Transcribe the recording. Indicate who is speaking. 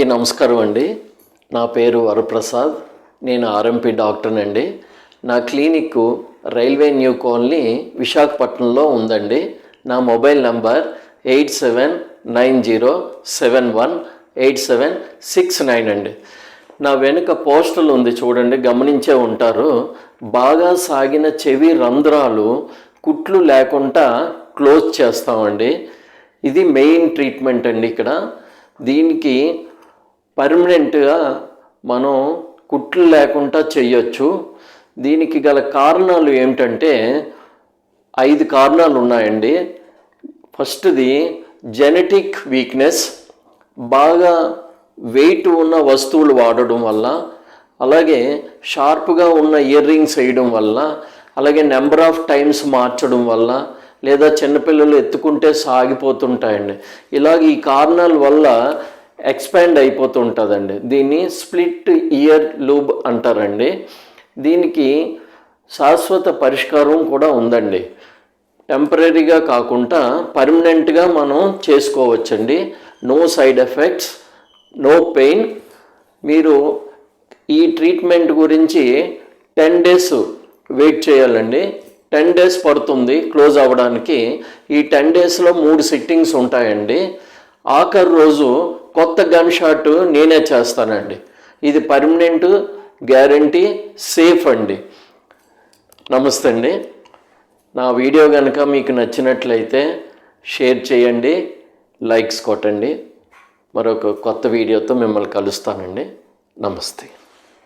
Speaker 1: అందరికీ నమస్కారం అండి. నా పేరు వరప్రసాద్. నేను ఆర్ఎంపీ డాక్టర్నండి. నా క్లినిక్ రైల్వే న్యూ కాలనీ విశాఖపట్నంలో ఉందండి. నా మొబైల్ నంబర్ 8790718769 అండి. నా వెనుక పోస్టల్ ఉంది చూడండి, గమనించే ఉంటారు. బాగా సాగిన చెవి రంధ్రాలు కుట్లు లేకుండా క్లోజ్ చేస్తామండి. ఇది మెయిన్ ట్రీట్మెంట్ అండి. ఇక్కడ దీనికి పర్మనెంట్గా మనం కుట్లు లేకుండా చేయొచ్చు. దీనికి గల కారణాలు ఏమిటంటే 5 కారణాలు ఉన్నాయండి. ఫస్ట్ది జెనెటిక్ వీక్నెస్, బాగా వెయిట్ ఉన్న వస్తువులు వాడడం వల్ల, అలాగే షార్ప్గా ఉన్న ఇయర్ రింగ్స్ వేయడం వల్ల, అలాగే నెంబర్ ఆఫ్ టైమ్స్ మార్చడం వల్ల, లేదా చిన్నపిల్లలు ఎత్తుకుంటే సాగిపోతుంటాయండి. ఇలాగ ఈ కారణాల వల్ల ఎక్స్పాండ్ అయిపోతుంటుందండి. దీన్ని స్ప్లిట్ ఇయర్ లూబ్ అంటారండి. దీనికి శాశ్వత పరిష్కారం కూడా ఉందండి. టెంపరీగా కాకుండా పర్మనెంట్గా మనం చేసుకోవచ్చండి. No side effects, no pain. మీరు ఈ ట్రీట్మెంట్ గురించి 10 days వెయిట్ చేయాలండి. 10 days పడుతుంది క్లోజ్ అవ్వడానికి. ఈ 10 daysలో 3 సిట్టింగ్స్ ఉంటాయండి. ఆఖరి రోజు కొత్త గన్ షాట్ నేనే చేస్తానండి. ఇది పర్మనెంట్, గ్యారంటీ, సేఫ్ అండి. నమస్తే అండి. నా వీడియో కనుక మీకు నచ్చినట్లయితే షేర్ చేయండి, లైక్స్ కొట్టండి. మరొక కొత్త వీడియోతో మిమ్మల్ని కలుస్తానండి. నమస్తే.